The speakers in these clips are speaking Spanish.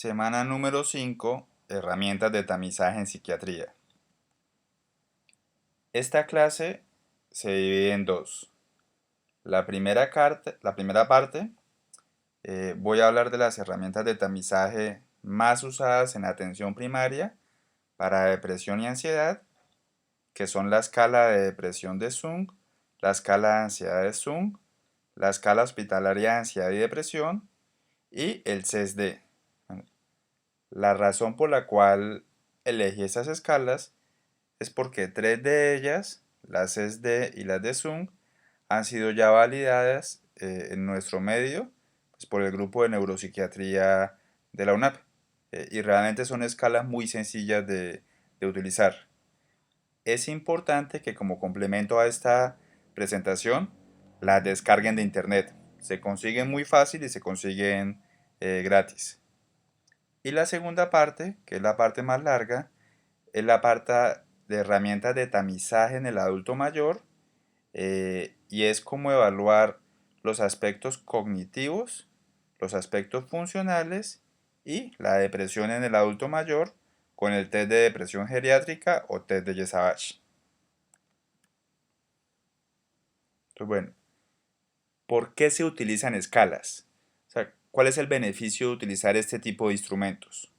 Semana número 5. Herramientas de tamizaje en psiquiatría. Esta clase se divide en dos. La primera parte, voy a hablar de las herramientas de tamizaje más usadas en atención primaria para depresión y ansiedad, que son la escala de depresión de Zung, la escala de ansiedad de Zung, la escala hospitalaria de ansiedad y depresión y el CESD. La razón por la cual elegí estas escalas es porque tres de ellas, las CESD y las de Zung, han sido ya validadas en nuestro medio pues, por el grupo de neuropsiquiatría de la UNAP. Y realmente son escalas muy sencillas de utilizar. Es importante que como complemento a esta presentación las descarguen de internet. Se consiguen muy fácil y se consiguen gratis. Y la segunda parte, que es la parte más larga, es la parte de herramientas de tamizaje en el adulto mayor y es cómo evaluar los aspectos cognitivos, los aspectos funcionales y la depresión en el adulto mayor con el test de depresión geriátrica o test de Yesavage. Entonces, bueno, ¿por qué se utilizan escalas? O sea, ¿cuál es el beneficio de utilizar este tipo de instrumentos?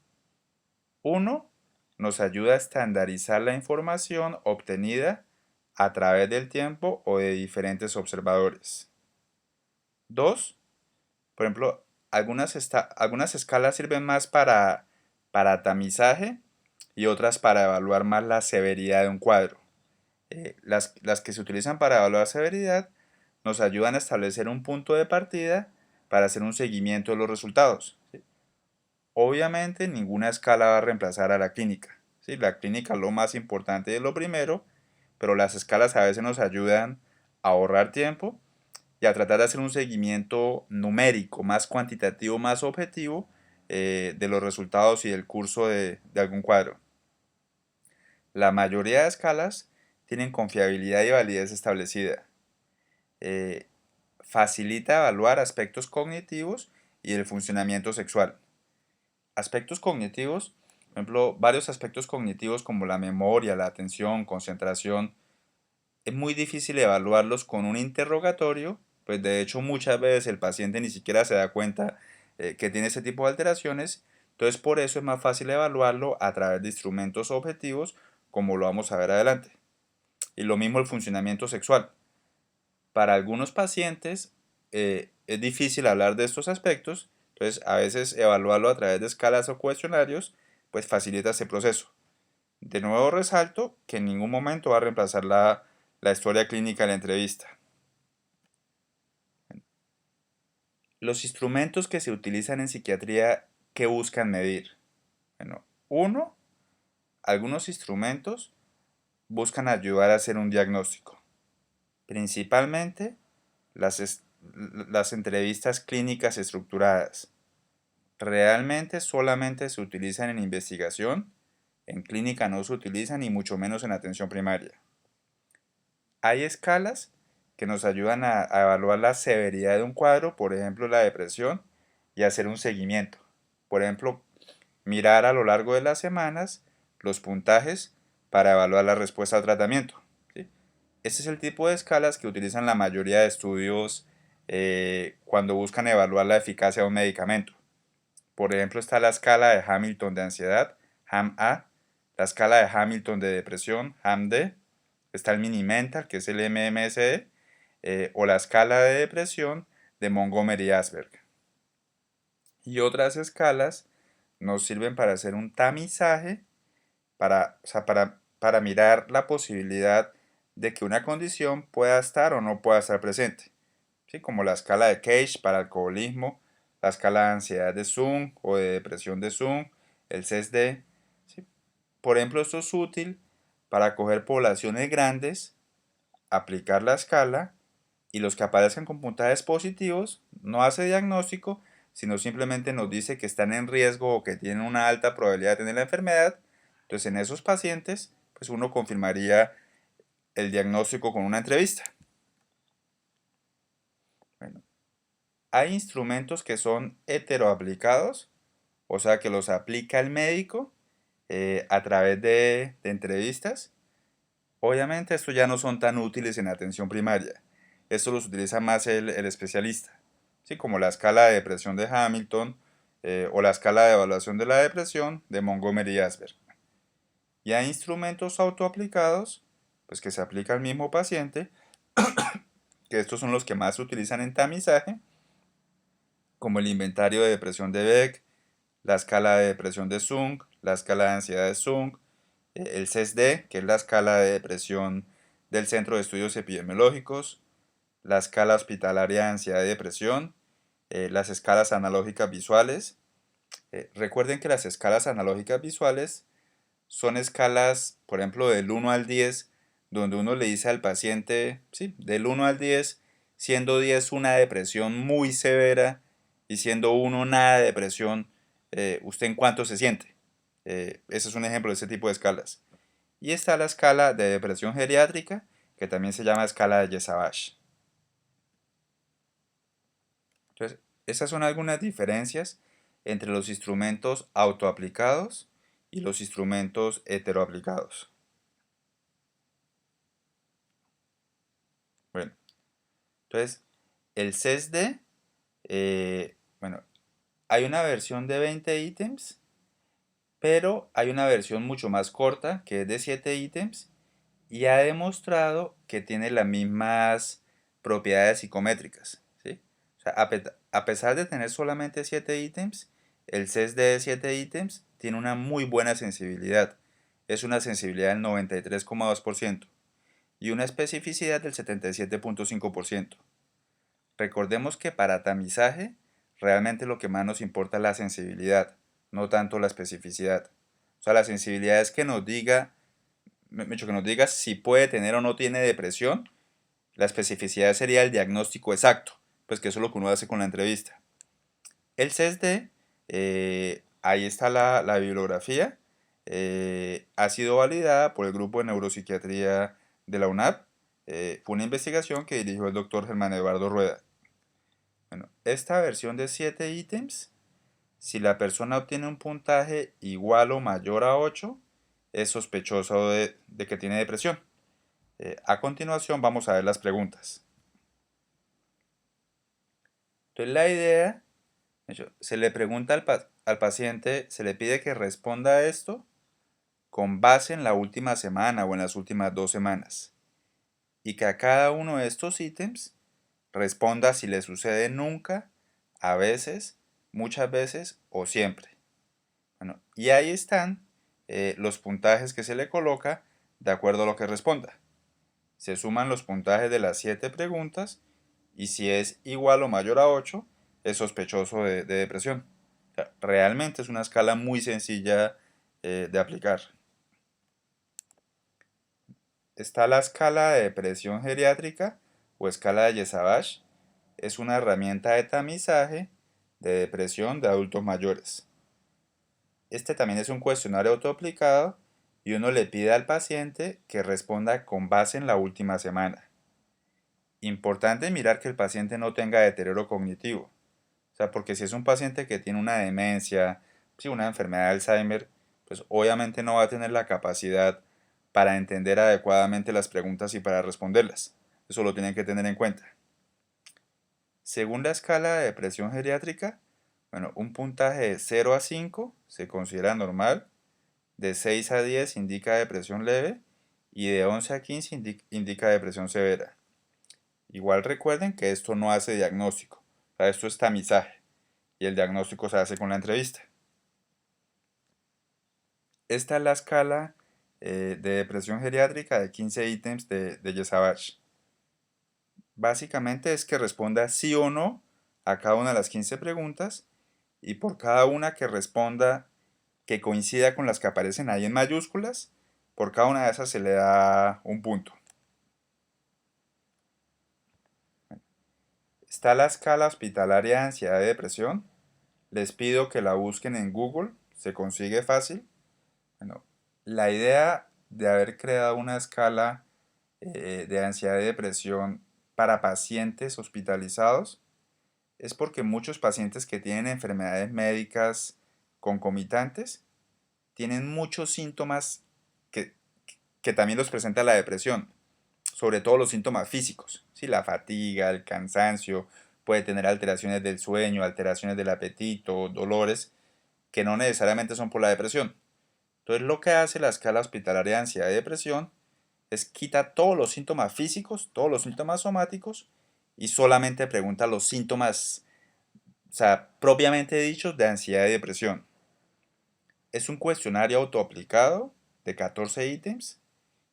Uno, nos ayuda a estandarizar la información obtenida a través del tiempo o de diferentes observadores. Dos, por ejemplo, algunas escalas sirven más para tamizaje y otras para evaluar más la severidad de un cuadro. Las que se utilizan para evaluar severidad nos ayudan a establecer un punto de partida para hacer un seguimiento de los resultados. ¿Sí? Obviamente ninguna escala va a reemplazar a la clínica. ¿Sí? La clínica es lo más importante y es lo primero, pero las escalas a veces nos ayudan a ahorrar tiempo y a tratar de hacer un seguimiento numérico, más cuantitativo, más objetivo de los resultados y del curso de algún cuadro. La mayoría de escalas tienen confiabilidad y validez establecida. Eh, Facilita evaluar aspectos cognitivos y el funcionamiento sexual. Aspectos cognitivos, por ejemplo, varios aspectos cognitivos como la memoria, la atención, concentración, es muy difícil evaluarlos con un interrogatorio, pues de hecho muchas veces el paciente ni siquiera se da cuenta que tiene ese tipo de alteraciones, entonces por eso es más fácil evaluarlo a través de instrumentos objetivos como lo vamos a ver adelante. Y lo mismo el funcionamiento sexual. Para algunos pacientes es difícil hablar de estos aspectos, entonces a veces evaluarlo a través de escalas o cuestionarios pues facilita ese proceso. De nuevo resalto que en ningún momento va a reemplazar la historia clínica de la entrevista. Los instrumentos que se utilizan en psiquiatría, ¿qué buscan medir? Bueno, uno, algunos instrumentos buscan ayudar a hacer un diagnóstico. Principalmente las entrevistas clínicas estructuradas. Realmente solamente se utilizan en investigación, en clínica no se utilizan y mucho menos en atención primaria. Hay escalas que nos ayudan a evaluar la severidad de un cuadro, por ejemplo la depresión, y hacer un seguimiento. Por ejemplo, mirar a lo largo de las semanas los puntajes para evaluar la respuesta al tratamiento. ¿Sí? Este es el tipo de escalas que utilizan la mayoría de estudios cuando buscan evaluar la eficacia de un medicamento. Por ejemplo, está la escala de Hamilton de ansiedad, HAM-A, la escala de Hamilton de depresión, HAM-D, está el Mini-Mental, que es el MMSE, o la escala de depresión de Montgomery-Åsberg. Y otras escalas nos sirven para hacer un tamizaje, para mirar la posibilidad de que una condición pueda estar o no pueda estar presente. ¿Sí? Como la escala de Cage para alcoholismo, la escala de ansiedad de Zung o de depresión de Zung, el CESD. ¿Sí? Por ejemplo, esto es útil para coger poblaciones grandes, aplicar la escala y los que aparezcan con puntajes positivos no hace diagnóstico, sino simplemente nos dice que están en riesgo o que tienen una alta probabilidad de tener la enfermedad. Entonces en esos pacientes, pues uno confirmaría el diagnóstico con una entrevista. Bueno, hay instrumentos que son heteroaplicados o sea que los aplica el médico a través de entrevistas. Obviamente estos ya no son tan útiles en atención primaria. Estos los utiliza más el especialista, ¿sí? Como la escala de depresión de Hamilton o la escala de evaluación de la depresión de Montgomery y Asberg. Y hay instrumentos autoaplicados, pues que se aplica al mismo paciente, que estos son los que más se utilizan en tamizaje, como el inventario de depresión de Beck, la escala de depresión de Sung, la escala de ansiedad de Sung, el CESD, que es la escala de depresión del Centro de Estudios Epidemiológicos, la escala hospitalaria de ansiedad y depresión, las escalas analógicas visuales. Recuerden que las escalas analógicas visuales son escalas, por ejemplo, del 1 al 10, donde uno le dice al paciente, sí, del 1 al 10, siendo 10 una depresión muy severa y siendo 1 nada de depresión, ¿usted en cuánto se siente? Ese es un ejemplo de ese tipo de escalas. Y está la escala de depresión geriátrica, que también se llama escala de Yesavage. Entonces, esas son algunas diferencias entre los instrumentos autoaplicados y los instrumentos heteroaplicados. Bueno, entonces, el CESD, bueno, hay una versión de 20 ítems, pero hay una versión mucho más corta, que es de 7 ítems, y ha demostrado que tiene las mismas propiedades psicométricas, ¿sí? O sea, a pesar de tener solamente 7 ítems, el CESD de 7 ítems tiene una muy buena sensibilidad. Es una sensibilidad del 93,2% y una especificidad del 77,5%. Recordemos que para tamizaje realmente lo que más nos importa es la sensibilidad, no tanto la especificidad. O sea, la sensibilidad es que nos diga, que nos diga si puede tener o no tiene depresión. La especificidad sería el diagnóstico exacto, pues que eso es lo que uno hace con la entrevista. El CESD, ahí está la bibliografía, ha sido validada por el grupo de neuropsiquiatría de la UNAP. Fue una investigación que dirigió el doctor Germán Eduardo Rueda. Bueno, esta versión de 7 ítems, si la persona obtiene un puntaje igual o mayor a 8, es sospechoso de que tiene depresión. A continuación vamos a ver las preguntas. Entonces la idea, se le pregunta al paciente, se le pide que responda a esto con base en la última semana o en las últimas 2 semanas. Y que a cada uno de estos ítems responda si le sucede nunca, a veces, muchas veces o siempre. Bueno, y ahí están los puntajes que se le coloca de acuerdo a lo que responda. Se suman los puntajes de las 7 preguntas y si es igual o mayor a 8, es sospechoso de depresión. O sea, realmente es una escala muy sencilla de aplicar. Está la escala de depresión geriátrica o escala de Yesavage. Es una herramienta de tamizaje de depresión de adultos mayores. Este también es un cuestionario autoaplicado y uno le pide al paciente que responda con base en la última semana. Importante mirar que el paciente no tenga deterioro cognitivo. O sea, porque si es un paciente que tiene una demencia, sí, una enfermedad de Alzheimer, pues obviamente no va a tener la capacidad para entender adecuadamente las preguntas y para responderlas. Eso lo tienen que tener en cuenta. Según la escala de depresión geriátrica, bueno, un puntaje de 0 a 5 se considera normal, de 6 a 10 indica depresión leve y de 11 a 15 indica depresión severa. Igual recuerden que esto no hace diagnóstico, o sea, esto es tamizaje y el diagnóstico se hace con la entrevista. Esta es la escala de depresión geriátrica de 15 ítems de Yesavage. Básicamente es que responda sí o no a cada una de las 15 preguntas y por cada una que responda que coincida con las que aparecen ahí en mayúsculas, por cada una de esas se le da un punto. Está la escala hospitalaria de ansiedad y depresión. Les pido que la busquen en Google, se consigue fácil. Bueno, la idea de haber creado una escala de ansiedad y depresión para pacientes hospitalizados es porque muchos pacientes que tienen enfermedades médicas concomitantes tienen muchos síntomas que, que también los presenta la depresión, sobre todo los síntomas físicos, ¿sí? La fatiga, el cansancio, puede tener alteraciones del sueño, alteraciones del apetito, dolores, que no necesariamente son por la depresión. Entonces lo que hace la escala hospitalaria de ansiedad y depresión es quita todos los síntomas físicos, todos los síntomas somáticos y solamente pregunta los síntomas, o sea, propiamente dichos de ansiedad y depresión. Es un cuestionario autoaplicado de 14 ítems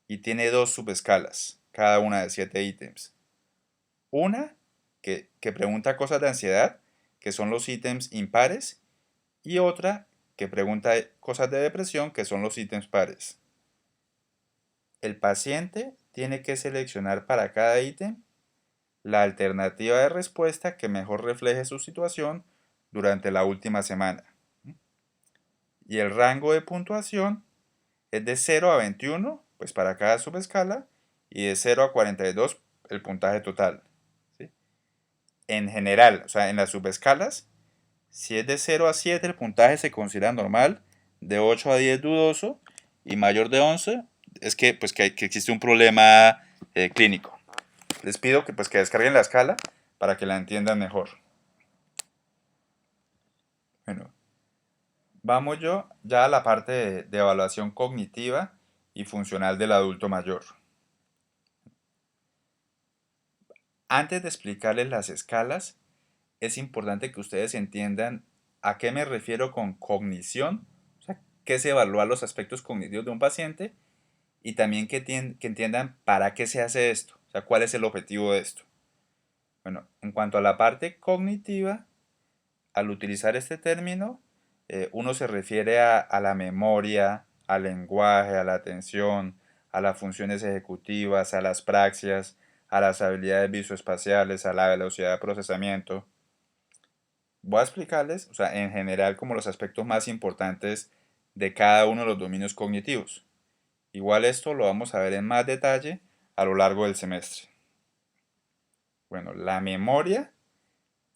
y tiene dos subescalas, cada una de 7 ítems. Una que pregunta cosas de ansiedad, que son los ítems impares, y otra que pregunta cosas de depresión, que son los ítems pares. El paciente tiene que seleccionar para cada ítem la alternativa de respuesta que mejor refleje su situación durante la última semana. Y el rango de puntuación es de 0 a 21, pues para cada subescala, y de 0 a 42 el puntaje total. ¿Sí? En general, o sea, en las subescalas, si es de 0 a 7 el puntaje se considera normal, de 8 a 10 dudoso, y mayor de 11 es que, pues, que existe un problema clínico. Les pido que, pues, que descarguen la escala para que la entiendan mejor. Bueno, vamos ya a la parte de evaluación cognitiva y funcional del adulto mayor. Antes de explicarles las escalas, es importante que ustedes entiendan a qué me refiero con cognición, o sea, qué se evalúa los aspectos cognitivos de un paciente y también que entiendan para qué se hace esto, o sea, cuál es el objetivo de esto. Bueno, en cuanto a la parte cognitiva, al utilizar este término, uno se refiere a la memoria, al lenguaje, a la atención, a las funciones ejecutivas, a las praxias, a las habilidades visoespaciales, a la velocidad de procesamiento. Voy a explicarles, o sea, en general, como los aspectos más importantes de cada uno de los dominios cognitivos. Igual esto lo vamos a ver en más detalle a lo largo del semestre. Bueno, la memoria,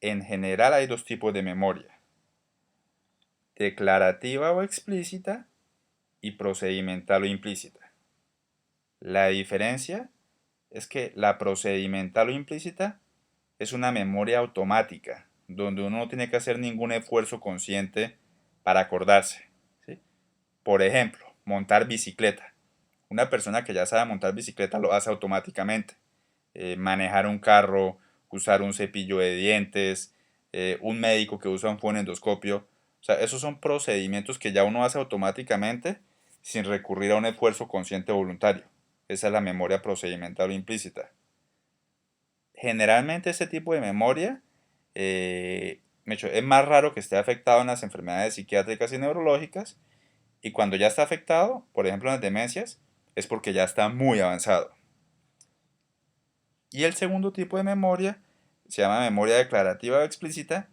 en general hay dos tipos de memoria: declarativa o explícita y procedimental o implícita. La diferencia es que la procedimental o implícita es una memoria automática, donde uno no tiene que hacer ningún esfuerzo consciente para acordarse. ¿Sí? Por ejemplo, montar bicicleta. Una persona que ya sabe montar bicicleta lo hace automáticamente. Manejar un carro, usar un cepillo de dientes, un médico que usa un fonendoscopio. O sea, esos son procedimientos que ya uno hace automáticamente sin recurrir a un esfuerzo consciente o voluntario. Esa es la memoria procedimental o implícita. Generalmente este tipo de memoria es más raro que esté afectado en las enfermedades psiquiátricas y neurológicas, y cuando ya está afectado, por ejemplo en las demencias, es porque ya está muy avanzado. Y el segundo tipo de memoria se llama memoria declarativa o explícita,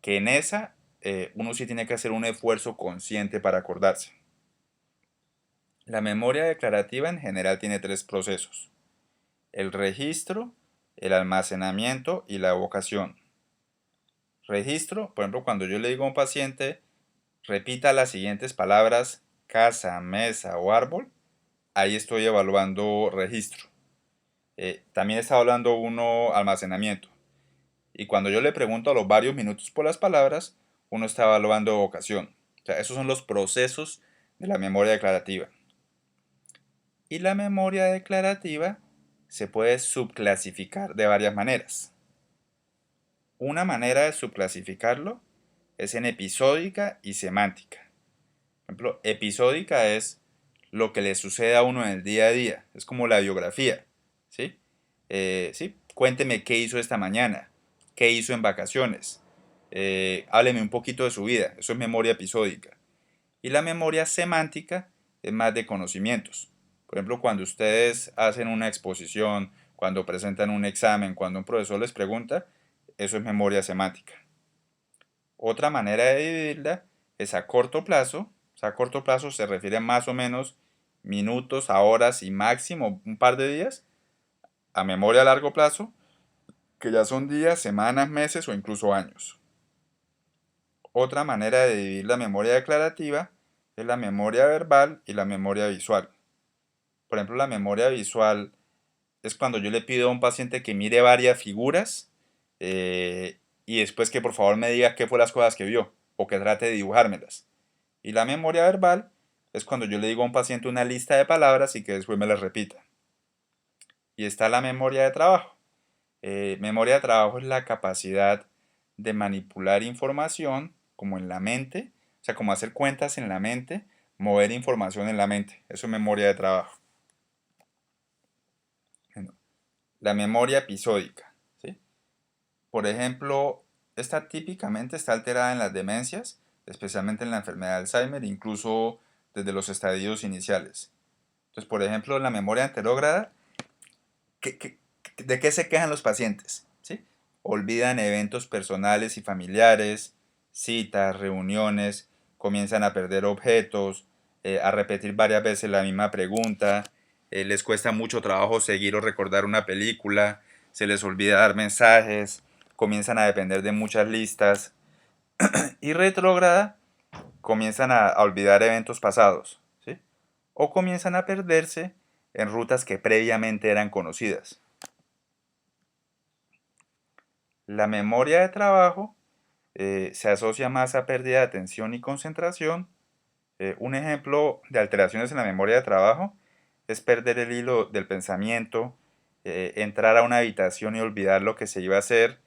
que en esa uno sí tiene que hacer un esfuerzo consciente para acordarse. La memoria declarativa en general tiene tres procesos: el registro, el almacenamiento y la evocación. Registro, por ejemplo, cuando yo le digo a un paciente, repita las siguientes palabras: casa, mesa o árbol, ahí estoy evaluando registro. También está hablando uno almacenamiento. Y cuando yo le pregunto a los varios minutos por las palabras, uno está evaluando evocación. O sea, esos son los procesos de la memoria declarativa. Y la memoria declarativa se puede subclasificar de varias maneras. Una manera de subclasificarlo es en episódica y semántica. Por ejemplo, episódica es lo que le sucede a uno en el día a día. Es como la biografía. ¿Sí? ¿Sí? Cuénteme qué hizo esta mañana, qué hizo en vacaciones. Hábleme un poquito de su vida. Eso es memoria episódica. Y la memoria semántica es más de conocimientos. Por ejemplo, cuando ustedes hacen una exposición, cuando presentan un examen, cuando un profesor les pregunta, eso es memoria semántica. Otra manera de dividirla es a corto plazo. O sea, a corto plazo se refiere a más o menos minutos, a horas y máximo un par de días. A memoria a largo plazo, que ya son días, semanas, meses o incluso años. Otra manera de dividir la memoria declarativa es la memoria verbal y la memoria visual. Por ejemplo, la memoria visual es cuando yo le pido a un paciente que mire varias figuras y después que por favor me diga qué fue las cosas que vio o que trate de dibujármelas. Y la memoria verbal es cuando yo le digo a un paciente una lista de palabras y que después me las repita. Y está la memoria de trabajo. Memoria de trabajo es la capacidad de manipular información como en la mente, o sea, como hacer cuentas en la mente, mover información en la mente. Eso es memoria de trabajo. Bueno, la memoria episódica, ¿sí? Por ejemplo, esta típicamente está alterada en las demencias, especialmente en la enfermedad de Alzheimer, incluso desde los estadios iniciales. Entonces, por ejemplo, la memoria anterógrada, ¿de qué se quejan los pacientes? ¿Sí? Olvidan eventos personales y familiares, citas, reuniones, comienzan a perder objetos, a repetir varias veces la misma pregunta, les cuesta mucho trabajo seguir o recordar una película, se les olvida dar mensajes, comienzan a depender de muchas listas. Y retrógrada, comienzan a olvidar eventos pasados, ¿sí? O comienzan a perderse en rutas que previamente eran conocidas. La memoria de trabajo se asocia más a pérdida de atención y concentración. Un ejemplo de alteraciones en la memoria de trabajo es perder el hilo del pensamiento, entrar a una habitación y olvidar lo que se iba a hacer.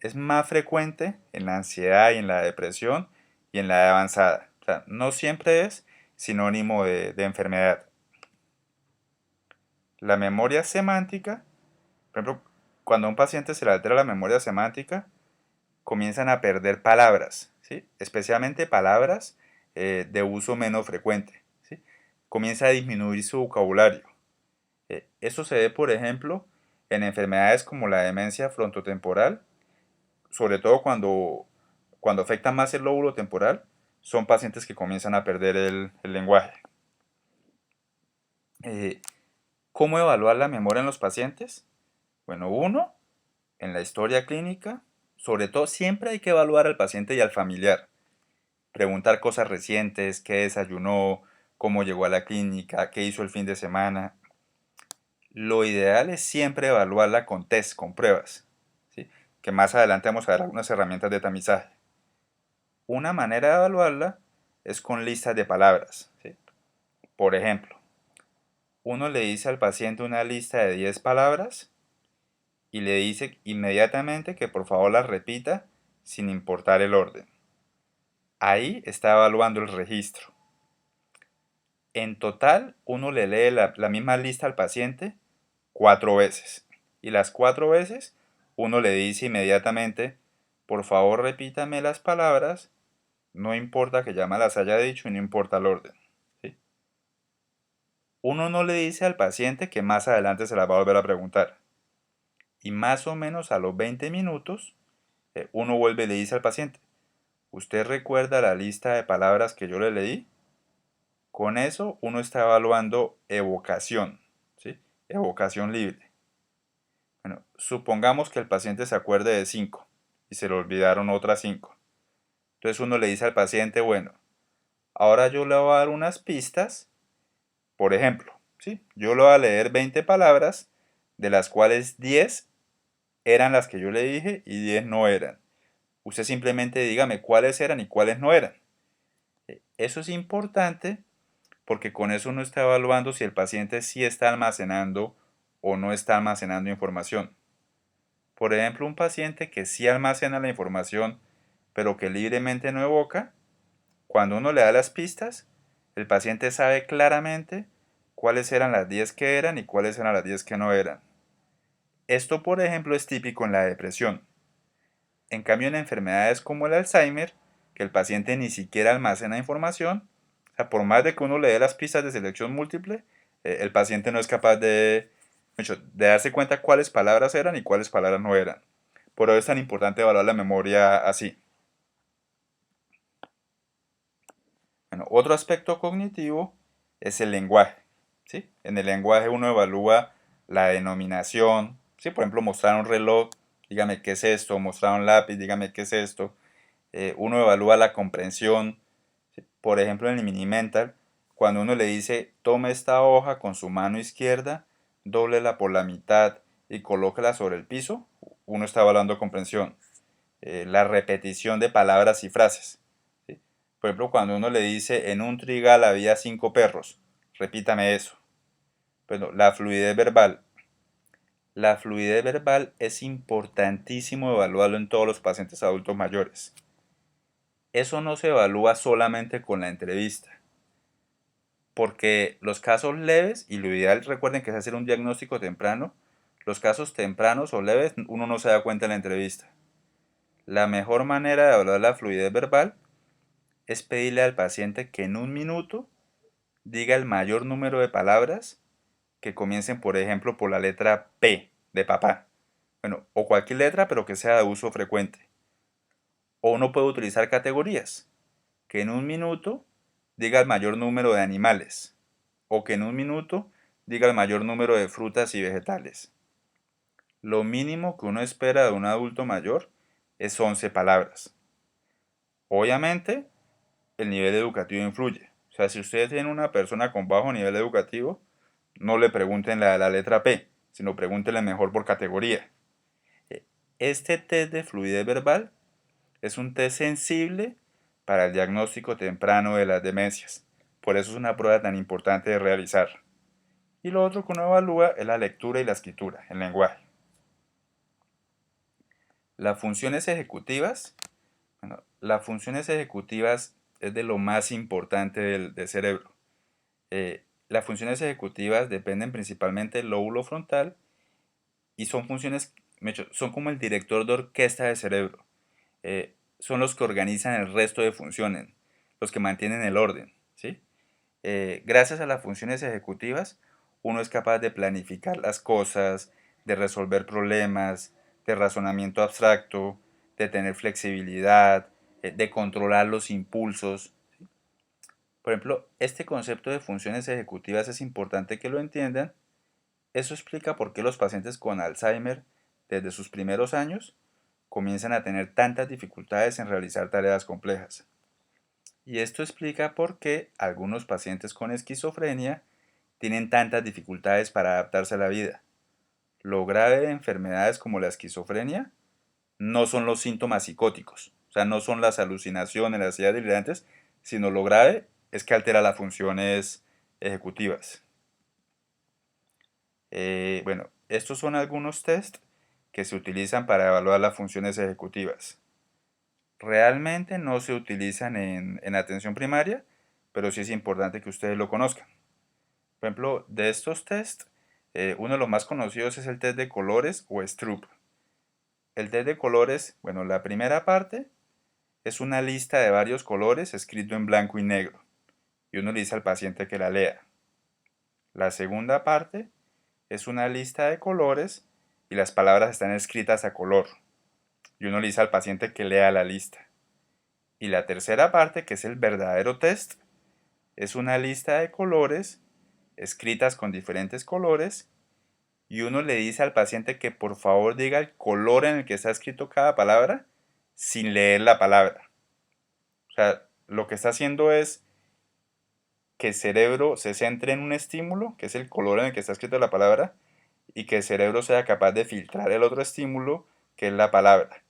Es más frecuente en la ansiedad y en la depresión y en la edad avanzada. O sea, no siempre es sinónimo de enfermedad. La memoria semántica, por ejemplo, cuando a un paciente se le altera la memoria semántica, comienzan a perder palabras, ¿sí? Especialmente palabras de uso menos frecuente, ¿sí? Comienza a disminuir su vocabulario. Eso se ve, por ejemplo, en enfermedades como la demencia frontotemporal, sobre todo cuando afecta más el lóbulo temporal, son pacientes que comienzan a perder el lenguaje. ¿Cómo evaluar la memoria en los pacientes? Bueno, uno, en la historia clínica, sobre todo siempre hay que evaluar al paciente y al familiar. Preguntar cosas recientes, qué desayunó, cómo llegó a la clínica, qué hizo el fin de semana. Lo ideal es siempre evaluarla con test, con pruebas, ¿sí? Que más adelante vamos a ver algunas herramientas de tamizaje. Una manera de evaluarla es con listas de palabras, ¿sí? Por ejemplo, uno le dice al paciente una lista de 10 palabras y le dice inmediatamente que por favor las repita sin importar el orden. Ahí está evaluando el registro. En total, uno le lee la misma lista al paciente 4 veces. Y las 4 veces, uno le dice inmediatamente, por favor repítame las palabras, no importa que ya me las haya dicho y no importa el orden. ¿Sí? Uno no le dice al paciente que más adelante se las va a volver a preguntar. Y más o menos a los 20 minutos, uno vuelve y le dice al paciente, ¿usted recuerda la lista de palabras que yo le leí? Con eso uno está evaluando evocación, ¿sí? Evocación libre. Bueno, supongamos que el paciente se acuerde de 5 y se le olvidaron otras 5. Entonces uno le dice al paciente, bueno, ahora yo le voy a dar unas pistas, por ejemplo, ¿sí? Yo le voy a leer 20 palabras, de las cuales 10 eran las que yo le dije y 10 no eran. Usted simplemente dígame cuáles eran y cuáles no eran. Eso es importante porque con eso uno está evaluando si el paciente sí está almacenando o no está almacenando información. Por ejemplo, un paciente que sí almacena la información, pero que libremente no evoca, cuando uno le da las pistas, el paciente sabe claramente cuáles eran las 10 que eran y cuáles eran las 10 que no eran. Esto, por ejemplo, es típico en la depresión. En cambio, en enfermedades como el Alzheimer, que el paciente ni siquiera almacena información, o sea, por más de que uno le dé las pistas de selección múltiple, el paciente no es capaz de darse cuenta cuáles palabras eran y cuáles palabras no eran. Por eso es tan importante evaluar la memoria así. Bueno, otro aspecto cognitivo es el lenguaje, ¿sí? En el lenguaje uno evalúa la denominación, ¿sí? Por ejemplo, mostrar un reloj, dígame qué es esto, mostrar un lápiz, dígame qué es esto. Uno evalúa la comprensión. Por ejemplo, en el mini mental, cuando uno le dice tome esta hoja con su mano izquierda, dóblela por la mitad y colóquela sobre el piso, uno está evaluando comprensión. La repetición de palabras y frases. ¿Sí? Por ejemplo, cuando uno le dice en un trigal había 5 perros, repítame eso. Bueno, la fluidez verbal. La fluidez verbal es importantísimo evaluarlo en todos los pacientes adultos mayores. Eso no se evalúa solamente con la entrevista, porque los casos leves, y lo ideal recuerden que es hacer un diagnóstico temprano, los casos tempranos o leves uno no se da cuenta en la entrevista. La mejor manera de evaluar la fluidez verbal es pedirle al paciente que en un minuto diga el mayor número de palabras que comiencen, por ejemplo, por la letra P de papá. Bueno, o cualquier letra, pero que sea de uso frecuente. O uno puede utilizar categorías, que en un minuto diga el mayor número de animales, o que en un minuto diga el mayor número de frutas y vegetales. Lo mínimo que uno espera de un adulto mayor es 11 palabras. Obviamente, el nivel educativo influye. O sea, si ustedes tienen una persona con bajo nivel educativo, no le pregunten la letra P, sino pregúntenle mejor por categoría. Este test de fluidez verbal es un test sensible para el diagnóstico temprano de las demencias. Por eso es una prueba tan importante de realizar. Y lo otro que uno evalúa es la lectura y la escritura, el lenguaje. Las funciones ejecutivas. Bueno, las funciones ejecutivas es de lo más importante del cerebro. Las funciones ejecutivas dependen principalmente del lóbulo frontal y son funciones, son como el director de orquesta del cerebro. Son los que organizan el resto de funciones, los que mantienen el orden. ¿Sí? Gracias a las funciones ejecutivas, uno es capaz de planificar las cosas, de resolver problemas, de razonamiento abstracto, de tener flexibilidad, de controlar los impulsos. Por ejemplo, este concepto de funciones ejecutivas es importante que lo entiendan. Eso explica por qué los pacientes con Alzheimer, desde sus primeros años, comienzan a tener tantas dificultades en realizar tareas complejas. Y esto explica por qué algunos pacientes con esquizofrenia tienen tantas dificultades para adaptarse a la vida. Lo grave de enfermedades como la esquizofrenia no son los síntomas psicóticos, o sea, no son las alucinaciones, las ideas delirantes, sino lo grave es que altera las funciones ejecutivas. Bueno, estos son algunos tests que se utilizan para evaluar las funciones ejecutivas. Realmente no se utilizan en atención primaria, pero sí es importante que ustedes lo conozcan. Por ejemplo, de estos tests, uno de los más conocidos es el test de colores o Stroop. El test de colores, bueno, la primera parte es una lista de varios colores escrito en blanco y negro, y uno le dice al paciente que la lea. La segunda parte es una lista de colores y las palabras están escritas a color, y uno le dice al paciente que lea la lista. Y la tercera parte, que es el verdadero test, es una lista de colores escritas con diferentes colores y uno le dice al paciente que por favor diga el color en el que está escrito cada palabra sin leer la palabra. O sea, lo que está haciendo es que el cerebro se centre en un estímulo, que es el color en el que está escrita la palabra, y que el cerebro sea capaz de filtrar el otro estímulo, que es la palabra.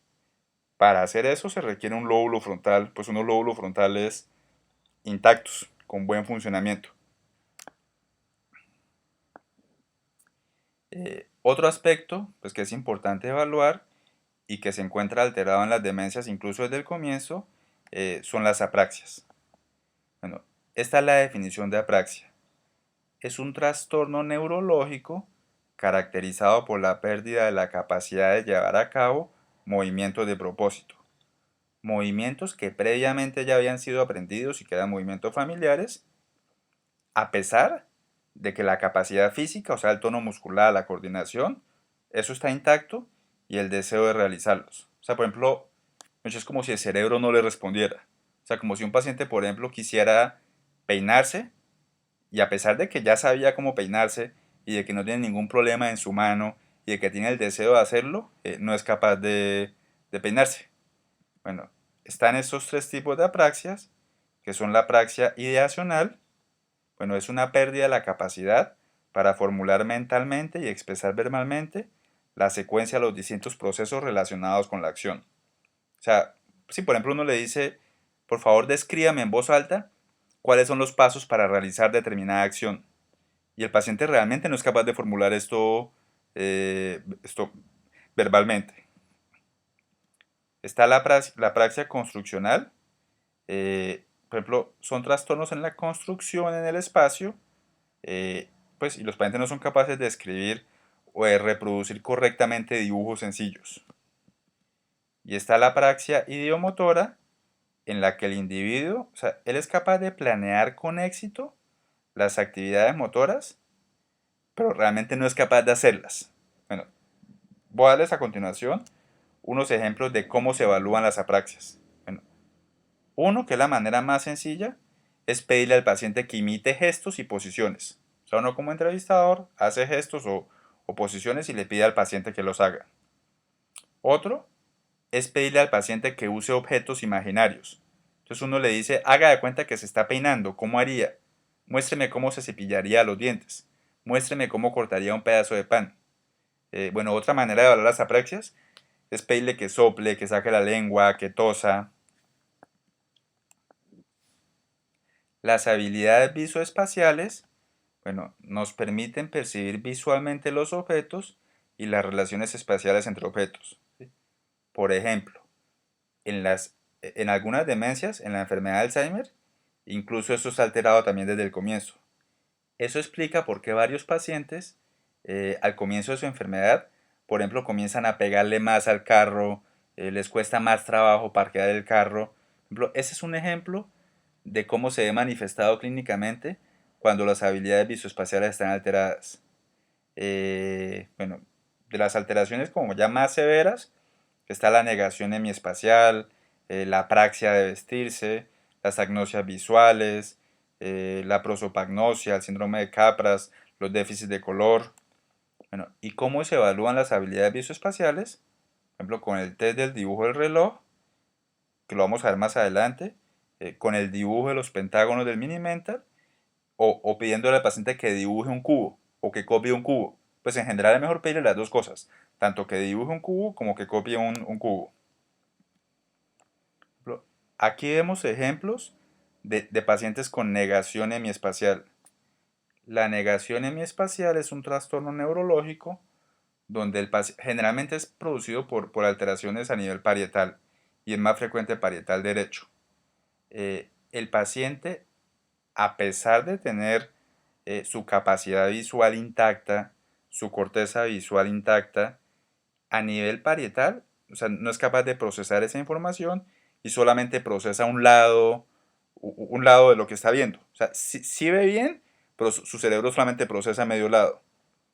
Para hacer eso se requiere un lóbulo frontal, pues unos lóbulos frontales intactos, con buen funcionamiento. Otro aspecto pues, que es importante evaluar y que se encuentra alterado en las demencias incluso desde el comienzo son las apraxias. Bueno, esta es la definición de apraxia. Es un trastorno neurológico caracterizado por la pérdida de la capacidad de llevar a cabo movimientos de propósito. Movimientos que previamente ya habían sido aprendidos y que eran movimientos familiares, a pesar de que la capacidad física, o sea, el tono muscular, la coordinación, eso está intacto y el deseo de realizarlos. O sea, por ejemplo, es como si el cerebro no le respondiera. O sea, como si un paciente, por ejemplo, quisiera peinarse y a pesar de que ya sabía cómo peinarse y de que no tiene ningún problema en su mano y de que tiene el deseo de hacerlo, no es capaz de peinarse. Bueno, están estos tres tipos de apraxias, que son la apraxia ideacional. Bueno, es una pérdida de la capacidad para formular mentalmente y expresar verbalmente la secuencia de los distintos procesos relacionados con la acción. O sea, si por ejemplo uno le dice, por favor descríbame en voz alta cuáles son los pasos para realizar determinada acción, y el paciente realmente no es capaz de formular esto verbalmente. Está la apraxia construccional. Por ejemplo, son trastornos en la construcción en el espacio, pues, y los pacientes no son capaces de escribir o de reproducir correctamente dibujos sencillos. Y está la apraxia ideomotora, en la que el individuo, o sea, él es capaz de planear con éxito las actividades motoras, pero realmente no es capaz de hacerlas. Bueno, voy a darles a continuación unos ejemplos de cómo se evalúan las apraxias. Bueno, uno, que es la manera más sencilla, es pedirle al paciente que imite gestos y posiciones. O sea, uno como entrevistador hace gestos o posiciones y le pide al paciente que los haga. Otro es pedirle al paciente que use objetos imaginarios. Entonces uno le dice, haga de cuenta que se está peinando, ¿cómo haría? Muéstreme cómo se cepillaría los dientes. Muéstreme cómo cortaría un pedazo de pan. Bueno, otra manera de evaluar las apraxias es pedirle que sople, que saque la lengua, que tosa. Las habilidades visoespaciales, bueno, nos permiten percibir visualmente los objetos y las relaciones espaciales entre objetos. ¿Sí? Por ejemplo, en algunas demencias, en la enfermedad de Alzheimer, incluso esto está alterado también desde el comienzo. Eso explica por qué varios pacientes, al comienzo de su enfermedad, por ejemplo, comienzan a pegarle más al carro, les cuesta más trabajo parquear el carro. Por ejemplo, ese es un ejemplo de cómo se ve manifestado clínicamente cuando las habilidades visoespaciales están alteradas. Bueno, de las alteraciones como ya más severas, está la negación hemiespacial, la apraxia de vestirse, las agnosias visuales, la prosopagnosia, el síndrome de Capras, los déficits de color. Bueno, ¿y cómo se evalúan las habilidades visoespaciales? Por ejemplo, con el test del dibujo del reloj, que lo vamos a ver más adelante, con el dibujo de los pentágonos del mini mental, o pidiéndole al paciente que dibuje un cubo o que copie un cubo. Pues en general es mejor pedirle las dos cosas, tanto que dibuje un cubo como que copie un cubo. Aquí vemos ejemplos de pacientes con negación hemiespacial. La negación hemiespacial es un trastorno neurológico donde generalmente es producido por alteraciones a nivel parietal y es más frecuente parietal derecho. El paciente, a pesar de tener su capacidad visual intacta, su corteza visual intacta, a nivel parietal, o sea, no es capaz de procesar esa información y solamente procesa un lado de lo que está viendo. O sea, sí ve bien, pero su cerebro solamente procesa medio lado.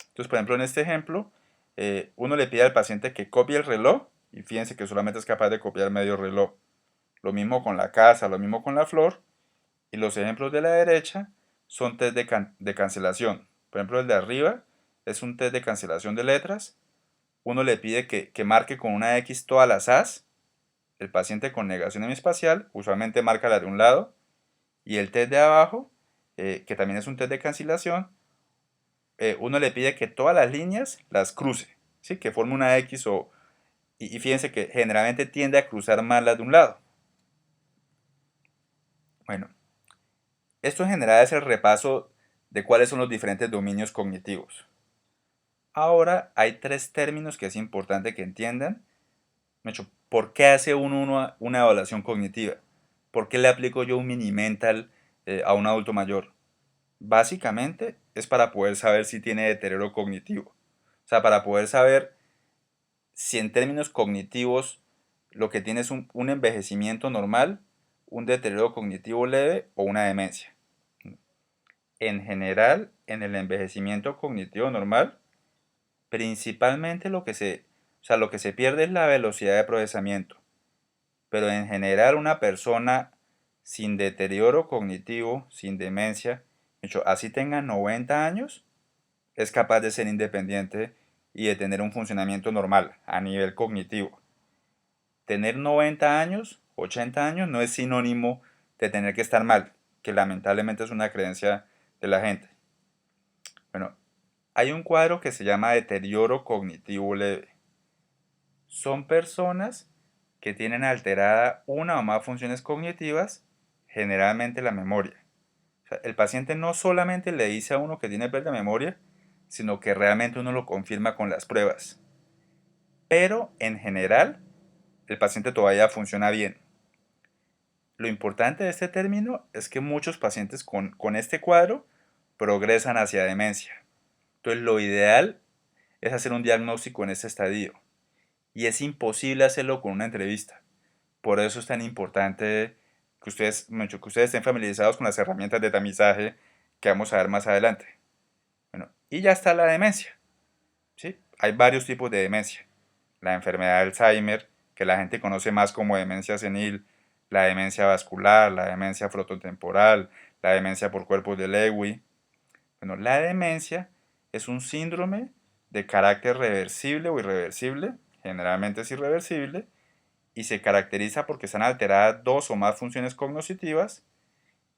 Entonces, por ejemplo, en este ejemplo, uno le pide al paciente que copie el reloj y fíjense que solamente es capaz de copiar medio reloj. Lo mismo con la casa, lo mismo con la flor. Y los ejemplos de la derecha son test de cancelación. Por ejemplo, el de arriba es un test de cancelación de letras. Uno le pide que marque con una X todas las A's. El paciente con negación hemiespacial usualmente marca la de un lado. Y el test de abajo, que también es un test de cancelación, uno le pide que todas las líneas las cruce, ¿sí? Que forme una X y fíjense que generalmente tiende a cruzar más las de un lado. Bueno, esto en general es el repaso de cuáles son los diferentes dominios cognitivos. Ahora hay tres términos que es importante que entiendan. ¿Por qué hace uno una evaluación cognitiva? ¿Por qué le aplico yo un mini mental a un adulto mayor? Básicamente es para poder saber si tiene deterioro cognitivo. O sea, para poder saber si en términos cognitivos lo que tiene es un envejecimiento normal, un deterioro cognitivo leve o una demencia. En general, en el envejecimiento cognitivo normal, principalmente lo que se pierde es la velocidad de procesamiento. Pero en general una persona sin deterioro cognitivo, sin demencia, así tenga 90 años, es capaz de ser independiente y de tener un funcionamiento normal a nivel cognitivo. Tener 90 años 80 años no es sinónimo de tener que estar mal, que lamentablemente es una creencia de la gente. Bueno, hay un cuadro que se llama deterioro cognitivo leve. Son personas que tienen alterada una o más funciones cognitivas, generalmente la memoria. O sea, el paciente no solamente le dice a uno que tiene pérdida de memoria, sino que realmente uno lo confirma con las pruebas. Pero en general, el paciente todavía funciona bien. Lo importante de este término es que muchos pacientes con este cuadro progresan hacia demencia. Entonces, lo ideal es hacer un diagnóstico en este estadio. Y es imposible hacerlo con una entrevista. Por eso es tan importante que ustedes estén familiarizados con las herramientas de tamizaje que vamos a ver más adelante. Bueno, y ya está la demencia. ¿Sí? Hay varios tipos de demencia. La enfermedad de Alzheimer, que la gente conoce más como demencia senil, la demencia vascular, la demencia frontotemporal, la demencia por cuerpos de Lewy. Bueno, la demencia es un síndrome de carácter reversible o irreversible, generalmente es irreversible, y se caracteriza porque están alteradas dos o más funciones cognitivas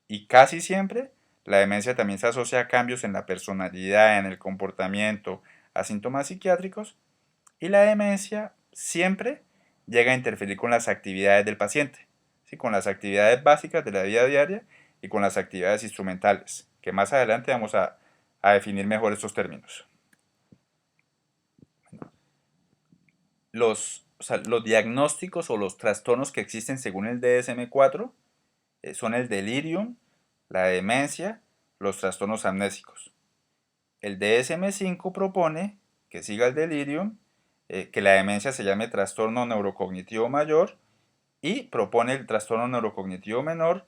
y casi siempre la demencia también se asocia a cambios en la personalidad, en el comportamiento, a síntomas psiquiátricos y la demencia siempre llega a interferir con las actividades del paciente, ¿sí? Con las actividades básicas de la vida diaria y con las actividades instrumentales, que más adelante vamos a definir mejor estos términos. Los diagnósticos o los trastornos que existen según el DSM-4 son el delirium, la demencia, los trastornos amnésicos. El DSM-5 propone que siga el delirium, que la demencia se llame trastorno neurocognitivo mayor y propone el trastorno neurocognitivo menor,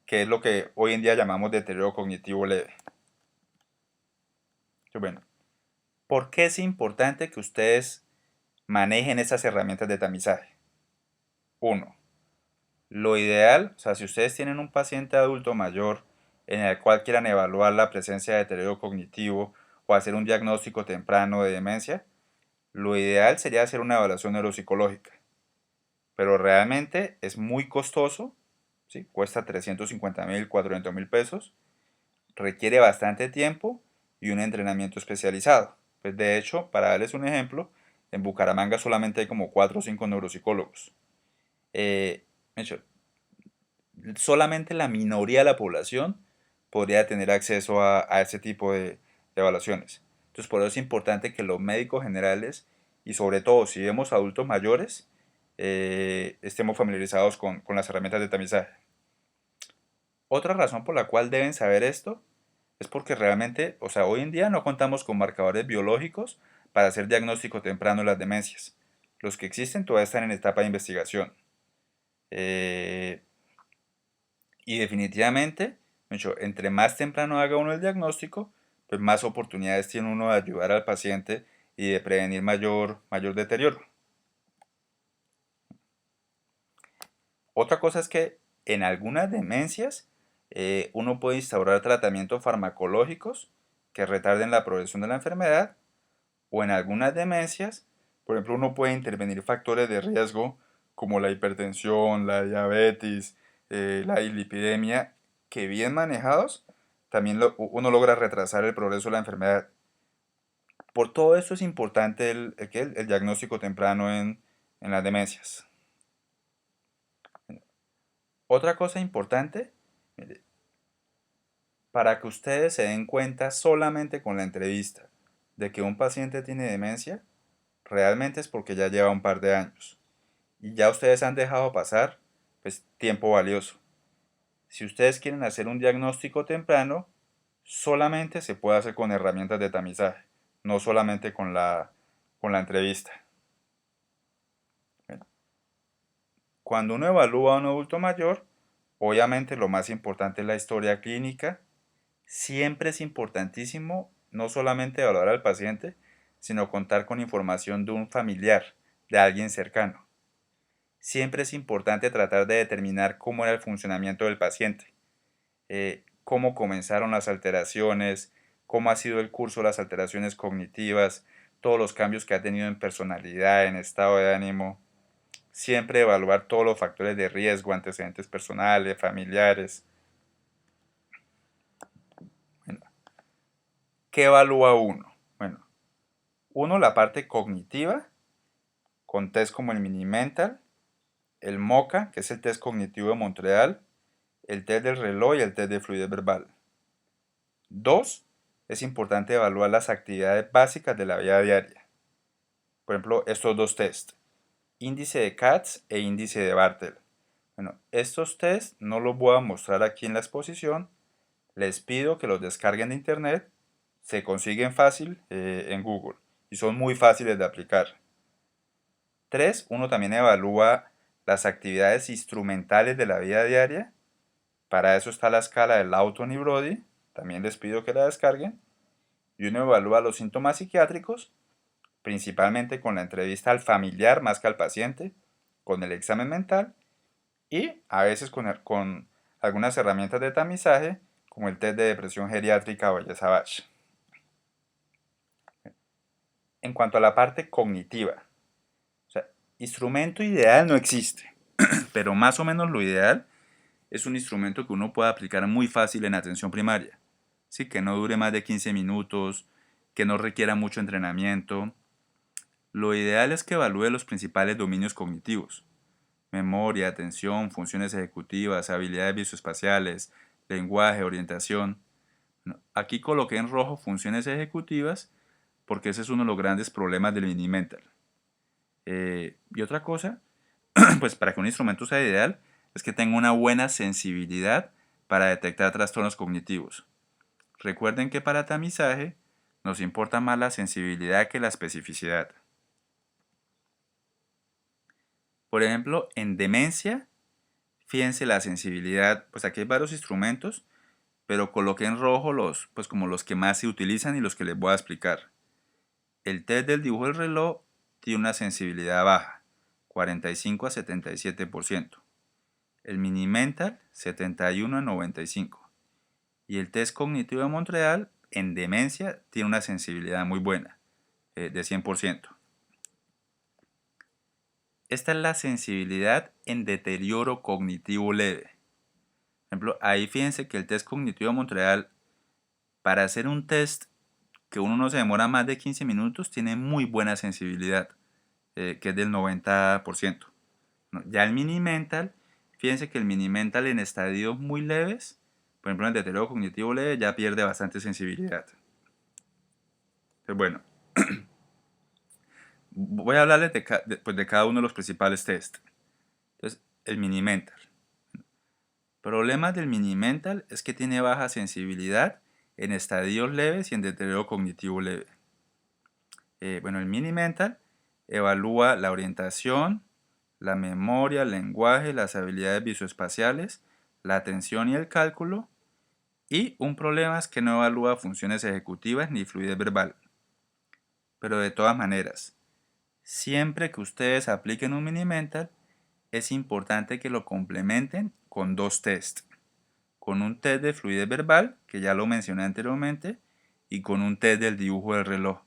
que es lo que hoy en día llamamos deterioro cognitivo leve. Bueno, ¿por qué es importante que ustedes manejen estas herramientas de tamizaje? Uno, lo ideal, o sea, si ustedes tienen un paciente adulto mayor en el cual quieran evaluar la presencia de deterioro cognitivo o hacer un diagnóstico temprano de demencia, lo ideal sería hacer una evaluación neuropsicológica. Pero realmente es muy costoso, ¿sí? Cuesta 350.000, 400.000 pesos, requiere bastante tiempo y un entrenamiento especializado. Pues de hecho, para darles un ejemplo, en Bucaramanga solamente hay como 4 o 5 neuropsicólogos. De hecho, solamente la minoría de la población podría tener acceso a ese tipo de evaluaciones. Entonces, por eso es importante que los médicos generales y sobre todo si vemos adultos mayores, estemos familiarizados con las herramientas de tamizaje. Otra razón por la cual deben saber esto es porque realmente, o sea, hoy en día no contamos con marcadores biológicos para hacer diagnóstico temprano de las demencias. Los que existen todavía están en etapa de investigación. Y definitivamente, entre más temprano haga uno el diagnóstico, pues más oportunidades tiene uno de ayudar al paciente y de prevenir mayor deterioro. Otra cosa es que en algunas demencias uno puede instaurar tratamientos farmacológicos que retarden la progresión de la enfermedad o en algunas demencias, por ejemplo, uno puede intervenir factores de riesgo como la hipertensión, la diabetes, la dislipidemia, que bien manejados, también uno logra retrasar el progreso de la enfermedad. Por todo eso es importante el diagnóstico temprano en las demencias. Otra cosa importante, mire, para que ustedes se den cuenta solamente con la entrevista de que un paciente tiene demencia, realmente es porque ya lleva un par de años. Y ya ustedes han dejado pasar, pues, tiempo valioso. Si ustedes quieren hacer un diagnóstico temprano, solamente se puede hacer con herramientas de tamizaje, no solamente con la entrevista. Bueno, cuando uno evalúa a un adulto mayor, obviamente lo más importante es la historia clínica. Siempre es importantísimo no solamente evaluar al paciente, sino contar con información de un familiar, de alguien cercano. Siempre es importante tratar de determinar cómo era el funcionamiento del paciente, cómo comenzaron las alteraciones, cómo ha sido el curso de las alteraciones cognitivas, todos los cambios que ha tenido en personalidad, en estado de ánimo. siempre evaluar todos los factores de riesgo, antecedentes personales, familiares. Bueno, ¿qué evalúa uno? Bueno, uno la parte cognitiva, con test como el Mini-Mental, el MoCA, que es el test cognitivo de Montreal, el test del reloj y el test de fluidez verbal. 2. Es importante evaluar las actividades básicas de la vida diaria. Por ejemplo, estos dos tests, índice de Katz e índice de Bartel. Bueno, estos tests no los voy a mostrar aquí en la exposición. Les pido que los descarguen de internet. Se consiguen fácil en Google y son muy fáciles de aplicar. 3. Uno también evalúa las actividades instrumentales de la vida diaria. Para eso está la escala de Lawton y Brody. También les pido que la descarguen. Y uno evalúa los síntomas psiquiátricos, principalmente con la entrevista al familiar más que al paciente, con el examen mental y a veces con algunas herramientas de tamizaje, como el test de depresión geriátrica o el Savage. En cuanto a la parte cognitiva, o sea, instrumento ideal no existe, pero más o menos lo ideal es un instrumento que uno pueda aplicar muy fácil en atención primaria. Sí, que no dure más de 15 minutos, que no requiera mucho entrenamiento. Lo ideal es que evalúe los principales dominios cognitivos: memoria, atención, funciones ejecutivas, habilidades visoespaciales, lenguaje, orientación. Aquí coloqué en rojo funciones ejecutivas porque ese es uno de los grandes problemas del Mini-Mental. Y otra cosa, pues para que un instrumento sea ideal, es que tenga una buena sensibilidad para detectar trastornos cognitivos. Recuerden que para tamizaje nos importa más la sensibilidad que la especificidad. Por ejemplo, en demencia, fíjense la sensibilidad, pues aquí hay varios instrumentos, pero coloqué en rojo pues como los que más se utilizan y los que les voy a explicar. El test del dibujo del reloj tiene una sensibilidad baja, 45 a 77%. El Mini-Mental, 71 a 95%. Y el test cognitivo de Montreal, en demencia, tiene una sensibilidad muy buena, de 100%. Esta es la sensibilidad en deterioro cognitivo leve. Por ejemplo, ahí fíjense que el test cognitivo de Montreal, para hacer un test que uno no se demora más de 15 minutos, tiene muy buena sensibilidad, que es del 90%. ¿No? Ya el Mini-Mental, fíjense que el Mini-Mental en estadios muy leves, por ejemplo en el deterioro cognitivo leve, ya pierde bastante sensibilidad. Entonces, bueno, voy a hablarles de cada uno de los principales tests. Entonces, el Mini-Mental. Problemas del Mini-Mental es que tiene baja sensibilidad en estadios leves y en deterioro cognitivo leve. Bueno, el Mini-Mental evalúa la orientación, la memoria, el lenguaje, las habilidades visoespaciales, la atención y el cálculo. Y un problema es que no evalúa funciones ejecutivas ni fluidez verbal. Pero de todas maneras, siempre que ustedes apliquen un Mini-Mental, es importante que lo complementen con dos tests. Con un test de fluidez verbal, que ya lo mencioné anteriormente, y con un test del dibujo del reloj.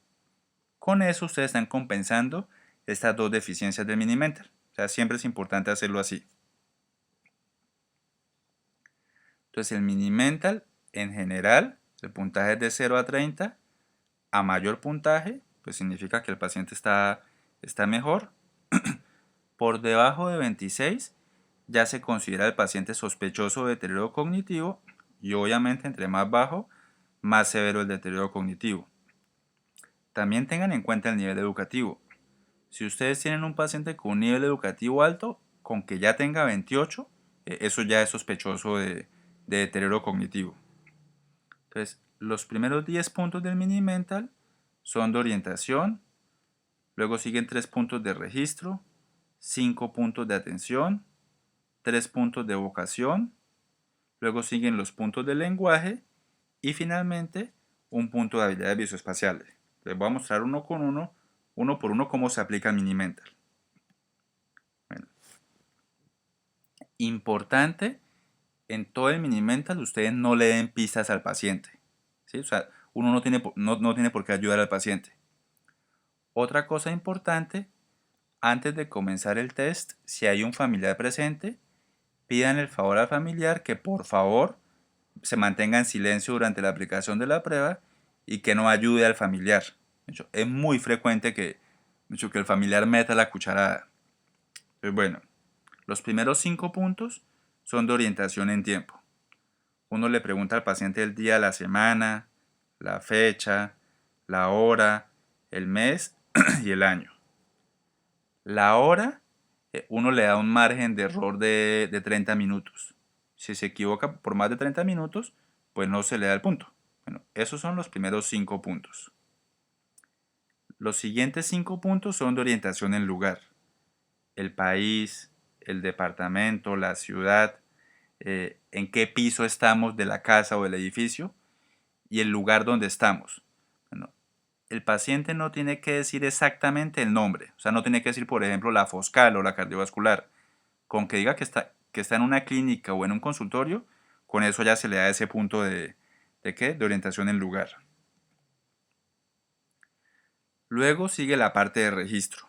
Con eso ustedes están compensando estas dos deficiencias del Mini-Mental. O sea, siempre es importante hacerlo así. Entonces el Mini-Mental, en general, el puntaje es de 0 a 30. A mayor puntaje, pues significa que el paciente está mejor. Por debajo de 26, ya se considera el paciente sospechoso de deterioro cognitivo y obviamente entre más bajo, más severo el deterioro cognitivo. También tengan en cuenta el nivel educativo. Si ustedes tienen un paciente con un nivel educativo alto, con que ya tenga 28, eso ya es sospechoso de deterioro cognitivo. Entonces, los primeros 10 puntos del Mini-Mental son de orientación, luego siguen 3 puntos de registro, 5 puntos de atención, 3 puntos de vocación, luego siguen los puntos de lenguaje y finalmente un punto de habilidades visoespaciales. Les voy a mostrar uno por uno, cómo se aplica el Mini-Mental. Bueno, importante, en todo el Mini-Mental ustedes no le den pistas al paciente. ¿Sí? O sea, uno no tiene por qué ayudar al paciente. Otra cosa importante, antes de comenzar el test, si hay un familiar presente, pidan el favor al familiar que por favor se mantenga en silencio durante la aplicación de la prueba y que no ayude al familiar. De hecho, es muy frecuente que el familiar meta la cucharada. Entonces, bueno, los primeros 5 puntos son de orientación en tiempo. Uno le pregunta al paciente el día, la semana, la fecha, la hora, el mes y el año. La hora, uno le da un margen de error de 30 minutos. Si se equivoca por más de 30 minutos, pues no se le da el punto. Bueno, esos son los primeros 5 puntos. Los siguientes 5 puntos son de orientación en lugar. El país, el departamento, la ciudad, en qué piso estamos de la casa o del edificio y el lugar donde estamos. Bueno, el paciente no tiene que decir exactamente el nombre, o sea, no tiene que decir, por ejemplo, la foscal o la cardiovascular. Con que diga que está en una clínica o en un consultorio, con eso ya se le da ese punto ¿de qué? De orientación en lugar. Luego sigue la parte de registro.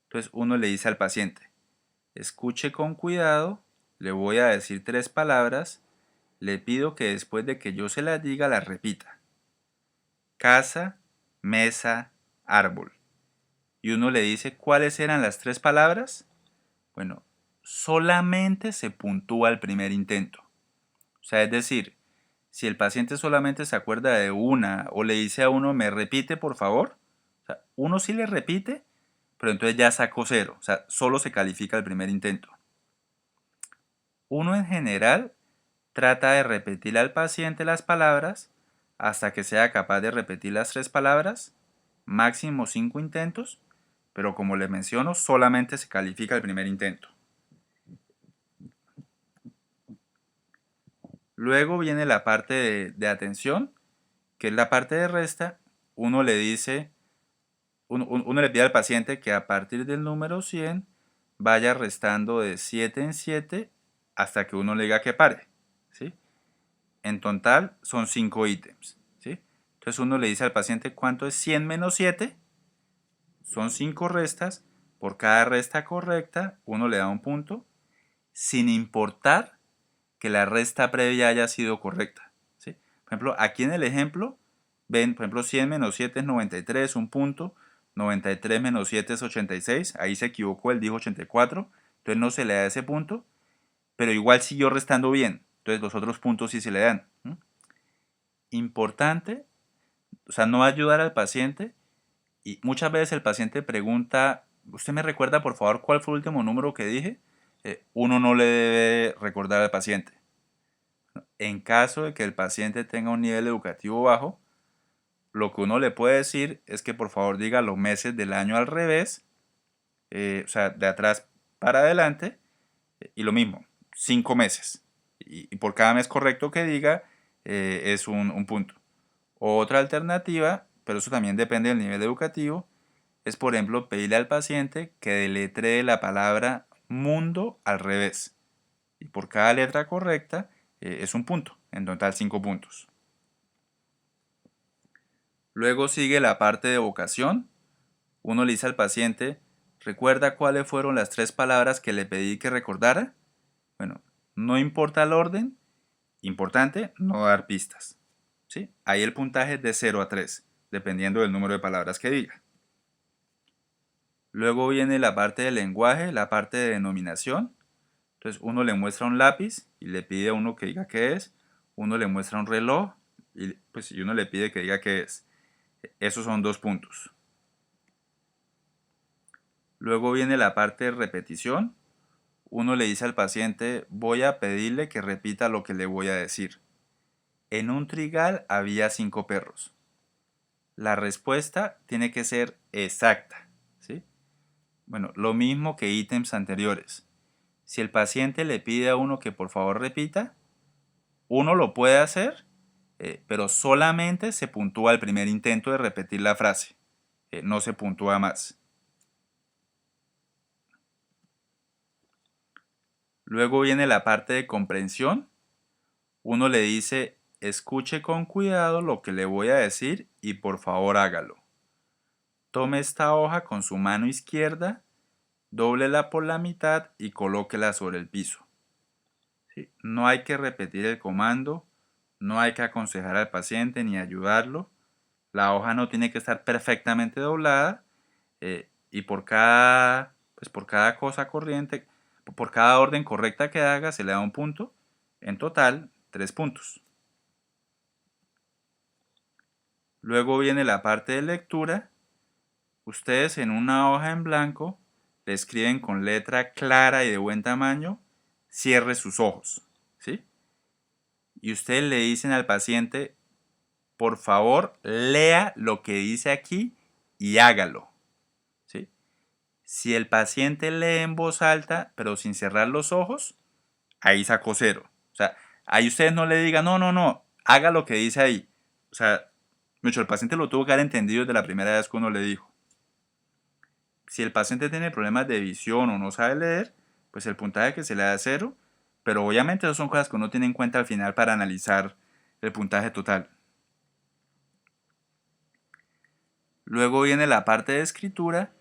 Entonces uno le dice al paciente, escuche con cuidado, le voy a decir 3 palabras, le pido que después de que yo se las diga las repita. Casa, mesa, árbol. Y uno le dice cuáles eran las 3 palabras. Bueno, solamente se puntúa el primer intento. O sea, es decir, si el paciente solamente se acuerda de una o le dice a uno, me repite por favor, o sea, uno sí le repite, pero entonces ya sacó 0, o sea, solo se califica el primer intento. Uno en general trata de repetirle al paciente las palabras hasta que sea capaz de repetir las 3 palabras, máximo 5 intentos, pero como les menciono, solamente se califica el primer intento. Luego viene la parte de atención, que es la parte de resta. Uno le dice, uno le pide al paciente que a partir del número 100 vaya restando de 7 en 7 hasta que uno le diga que pare, ¿sí? En total son 5 ítems, ¿sí? Entonces uno le dice al paciente cuánto es 100 menos 7, son 5 restas, por cada resta correcta uno le da un punto, sin importar que la resta previa haya sido correcta, ¿sí? Por ejemplo, aquí en el ejemplo, ven, por ejemplo, 100 menos 7 es 93, un punto, 93 menos 7 es 86, ahí se equivocó, él dijo 84, entonces no se le da ese punto, pero igual siguió restando bien, entonces los otros puntos sí se le dan. Importante, o sea, no ayudar al paciente, y muchas veces el paciente pregunta, ¿usted me recuerda por favor cuál fue el último número que dije? Uno no le debe recordar al paciente. En caso de que el paciente tenga un nivel educativo bajo, lo que uno le puede decir es que por favor diga los meses del año al revés, o sea, de atrás para adelante, y lo mismo, 5 meses. Y por cada mes correcto que diga, es un punto. Otra alternativa, pero eso también depende del nivel educativo, es por ejemplo pedirle al paciente que deletree la palabra mundo al revés. Y por cada letra correcta es un punto, en total 5 puntos. Luego sigue la parte de vocación. Uno le dice al paciente, ¿recuerda cuáles fueron las 3 palabras que le pedí que recordara? Bueno, no importa el orden, importante no dar pistas, ¿sí? Ahí el puntaje es de 0 a 3, dependiendo del número de palabras que diga. Luego viene la parte del lenguaje, la parte de denominación. Entonces uno le muestra un lápiz y le pide a uno que diga qué es. Uno le muestra un reloj y uno le pide que diga qué es. Esos son 2 puntos. Luego viene la parte de repetición. Uno le dice al paciente, voy a pedirle que repita lo que le voy a decir. En un trigal había 5 perros. La respuesta tiene que ser exacta, ¿sí? Bueno, lo mismo que ítems anteriores. Si el paciente le pide a uno que por favor repita, uno lo puede hacer, pero solamente se puntúa el primer intento de repetir la frase. No se puntúa más. Luego viene la parte de comprensión. Uno le dice, escuche con cuidado lo que le voy a decir y por favor hágalo. Tome esta hoja con su mano izquierda dóblela por la mitad y colóquela sobre el piso. ¿Sí? No hay que repetir el comando, no hay que aconsejar al paciente ni ayudarlo. La hoja no tiene que estar perfectamente doblada y por cada cosa corriente, por cada orden correcta que haga, se le da un punto. En total, 3 puntos. Luego viene la parte de lectura. Ustedes en una hoja en blanco le escriben con letra clara y de buen tamaño, cierre sus ojos, ¿sí? Y ustedes le dicen al paciente, por favor, lea lo que dice aquí y hágalo, ¿sí? Si el paciente lee en voz alta, pero sin cerrar los ojos, ahí sacó 0. O sea, ahí ustedes no le digan, no, no, no, haga lo que dice ahí. O sea, mucho, el paciente lo tuvo que haber entendido desde la primera vez que uno le dijo. Si el paciente tiene problemas de visión o no sabe leer, pues el puntaje que se le da es 0, pero obviamente esas son cosas que uno tiene en cuenta al final para analizar el puntaje total. Luego viene la parte de escritura.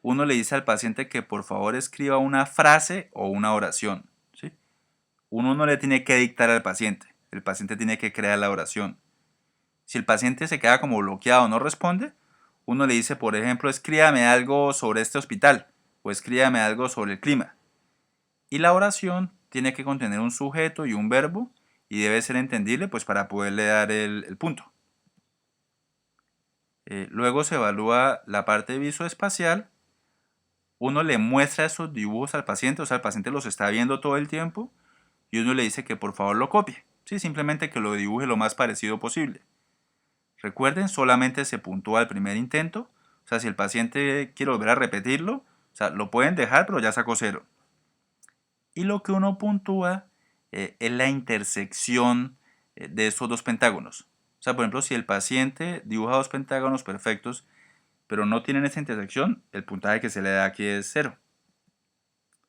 Uno le dice al paciente que por favor escriba una frase o una oración, ¿sí? Uno no le tiene que dictar al paciente, el paciente tiene que crear la oración. Si el paciente se queda como bloqueado o no responde, uno le dice, por ejemplo, escríbame algo sobre este hospital o escríbame algo sobre el clima. Y la oración tiene que contener un sujeto y un verbo y debe ser entendible pues para poderle dar el punto. Luego se evalúa la parte visoespacial. Uno le muestra esos dibujos al paciente, o sea, el paciente los está viendo todo el tiempo y uno le dice que por favor lo copie. Sí, simplemente que lo dibuje lo más parecido posible. Recuerden, solamente se puntúa el primer intento. O sea, si el paciente quiere volver a repetirlo, o sea, lo pueden dejar, pero ya sacó 0. Y lo que uno puntúa es la intersección de estos dos pentágonos. O sea, por ejemplo, si el paciente dibuja dos pentágonos perfectos, pero no tienen esa intersección, el puntaje que se le da aquí es 0.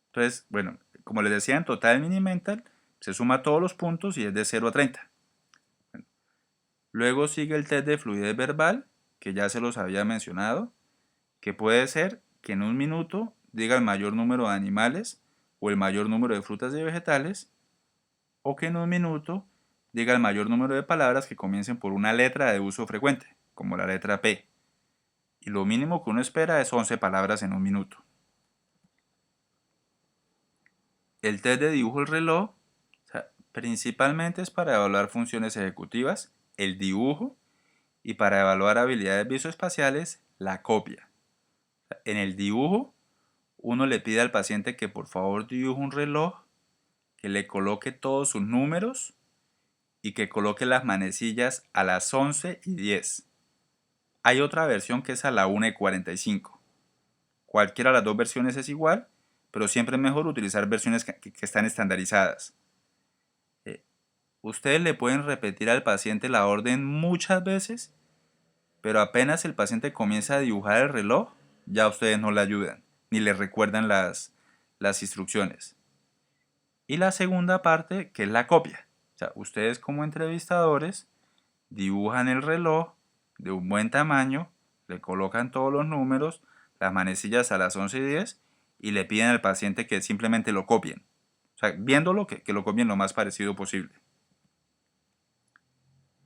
Entonces, bueno, como les decía, en total Minimental se suma todos los puntos y es de 0 a 30. Luego sigue el test de fluidez verbal, que ya se los había mencionado, que puede ser que en un minuto diga el mayor número de animales o el mayor número de frutas y vegetales, o que en un minuto diga el mayor número de palabras que comiencen por una letra de uso frecuente, como la letra P. Y lo mínimo que uno espera es 11 palabras en un minuto. El test de dibujo del reloj, o sea, principalmente es para evaluar funciones ejecutivas, el dibujo, y para evaluar habilidades visoespaciales, la copia. En el dibujo, uno le pide al paciente que por favor dibuje un reloj, que le coloque todos sus números y que coloque las manecillas a las 11 y 10. Hay otra versión que es a la 1:45. Cualquiera de las dos versiones es igual, pero siempre es mejor utilizar versiones que están estandarizadas. Ustedes le pueden repetir al paciente la orden muchas veces, pero apenas el paciente comienza a dibujar el reloj, ya ustedes no le ayudan, ni le recuerdan las instrucciones. Y la segunda parte, que es la copia. O sea, ustedes como entrevistadores dibujan el reloj de un buen tamaño, le colocan todos los números, las manecillas a las 11:10 y le piden al paciente que simplemente lo copien. O sea, viéndolo, que lo copien lo más parecido posible.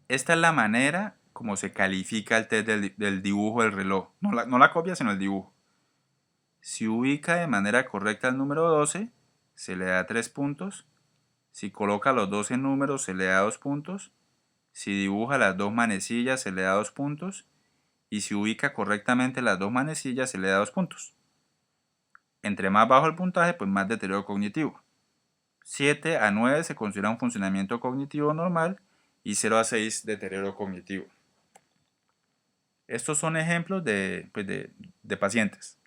Esta es la manera como se califica el test del dibujo del reloj. No la copia, sino el dibujo. Si ubica de manera correcta el número 12, se le da 3 puntos. Si coloca los 12 números, se le da 2 puntos. Si dibuja las dos manecillas, se le da 2 puntos. Y si ubica correctamente las dos manecillas, se le da 2 puntos. Entre más bajo el puntaje, pues más deterioro cognitivo. 7 a 9 se considera un funcionamiento cognitivo normal y 0 a 6 deterioro cognitivo. Estos son ejemplos de pacientes.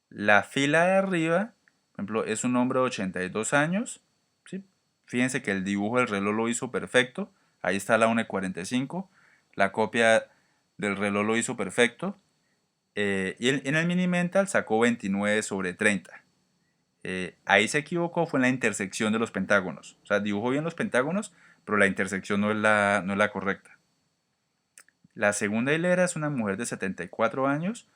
La fila de arriba, por ejemplo, es un hombre de 82 años. ¿Sí? Fíjense que el dibujo del reloj lo hizo perfecto. Ahí está la 1:45. La copia del reloj lo hizo perfecto. Y en el Minimental sacó 29/30. Ahí se equivocó, fue en la intersección de los pentágonos. O sea, dibujó bien los pentágonos, pero la intersección no es la correcta. La segunda hilera es una mujer de 74 años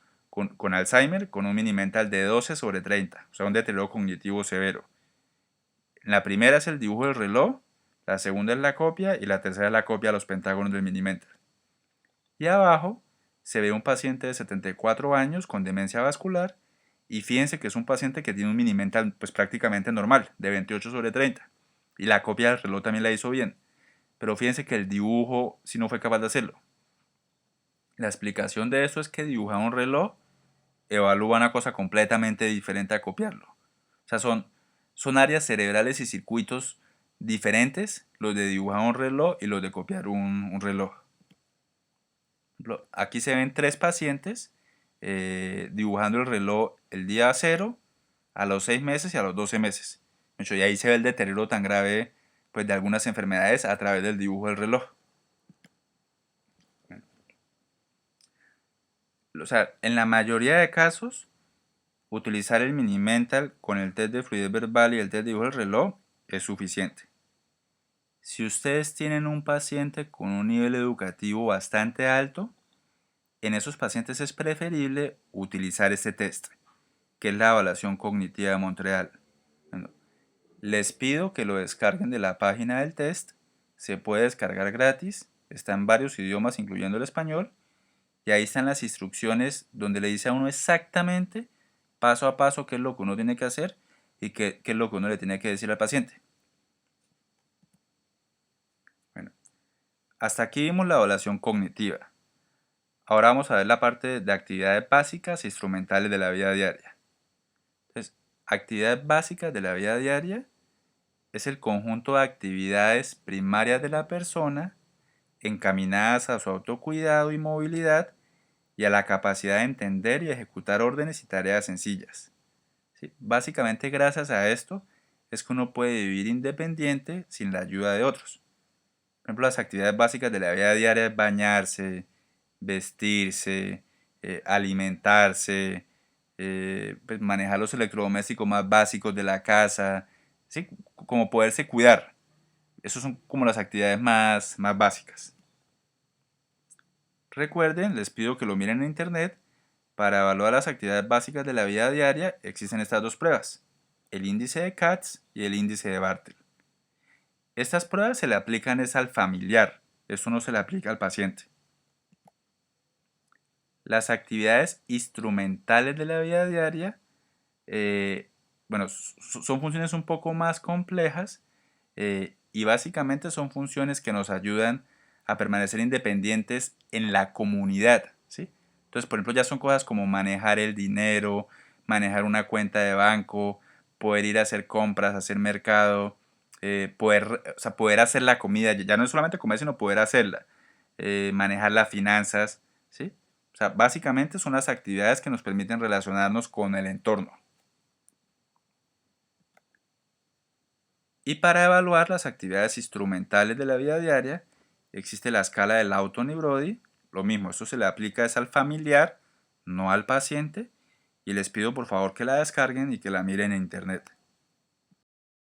con Alzheimer con un Mini-Mental de 12/30, o sea, un deterioro cognitivo severo. La primera es el dibujo del reloj, la segunda es la copia y la tercera es la copia de los pentágonos del Mini-Mental. Y abajo se ve un paciente de 74 años con demencia vascular y fíjense que es un paciente que tiene un Mini-Mental pues prácticamente normal, de 28/30. Y la copia del reloj también la hizo bien. Pero fíjense que el dibujo sí no fue capaz de hacerlo. La explicación de eso es que dibujar un reloj evalúa una cosa completamente diferente a copiarlo. O sea, son áreas cerebrales y circuitos diferentes los de dibujar un reloj y los de copiar un reloj. Aquí se ven 3 pacientes dibujando el reloj el día 0, a los 6 meses y a los 12 meses. De hecho, y ahí se ve el deterioro tan grave pues, de algunas enfermedades a través del dibujo del reloj. O sea, en la mayoría de casos, utilizar el Mini-Mental con el test de fluidez verbal y el test de dibujo del reloj es suficiente. Si ustedes tienen un paciente con un nivel educativo bastante alto, en esos pacientes es preferible utilizar este test, que es la evaluación cognitiva de Montreal. Bueno, les pido que lo descarguen de la página del test, se puede descargar gratis, está en varios idiomas incluyendo el español, y ahí están las instrucciones donde le dice a uno exactamente, paso a paso, qué es lo que uno tiene que hacer y qué es lo que uno le tiene que decir al paciente. Bueno, hasta aquí vimos la evaluación cognitiva. Ahora vamos a ver la parte de actividades básicas e instrumentales de la vida diaria. Entonces, actividades básicas de la vida diaria es el conjunto de actividades primarias de la persona encaminadas a su autocuidado y movilidad y a la capacidad de entender y ejecutar órdenes y tareas sencillas. ¿Sí? Básicamente gracias a esto es que uno puede vivir independiente sin la ayuda de otros. Por ejemplo, las actividades básicas de la vida diaria es bañarse, vestirse, alimentarse, pues manejar los electrodomésticos más básicos de la casa, ¿sí? Como poderse cuidar. Esas son como las actividades más básicas. Recuerden, les pido que lo miren en internet. Para evaluar las actividades básicas de la vida diaria existen estas 2 pruebas, el índice de Katz y el índice de Bartel. Estas pruebas se le aplican es al familiar, esto no se le aplica al paciente. Las actividades instrumentales de la vida diaria, bueno, son funciones un poco más complejas y básicamente son funciones que nos ayudan a permanecer independientes en la comunidad, ¿sí? Entonces, por ejemplo, ya son cosas como manejar el dinero, manejar una cuenta de banco, poder ir a hacer compras, hacer mercado, poder hacer la comida, ya no es solamente comer, sino poder hacerla, manejar las finanzas, ¿sí? O sea, básicamente son las actividades que nos permiten relacionarnos con el entorno. Y para evaluar las actividades instrumentales de la vida diaria, existe la escala de Lawton y Brody. Lo mismo, esto se le aplica es al familiar, no al paciente. Y les pido por favor que la descarguen y que la miren en internet.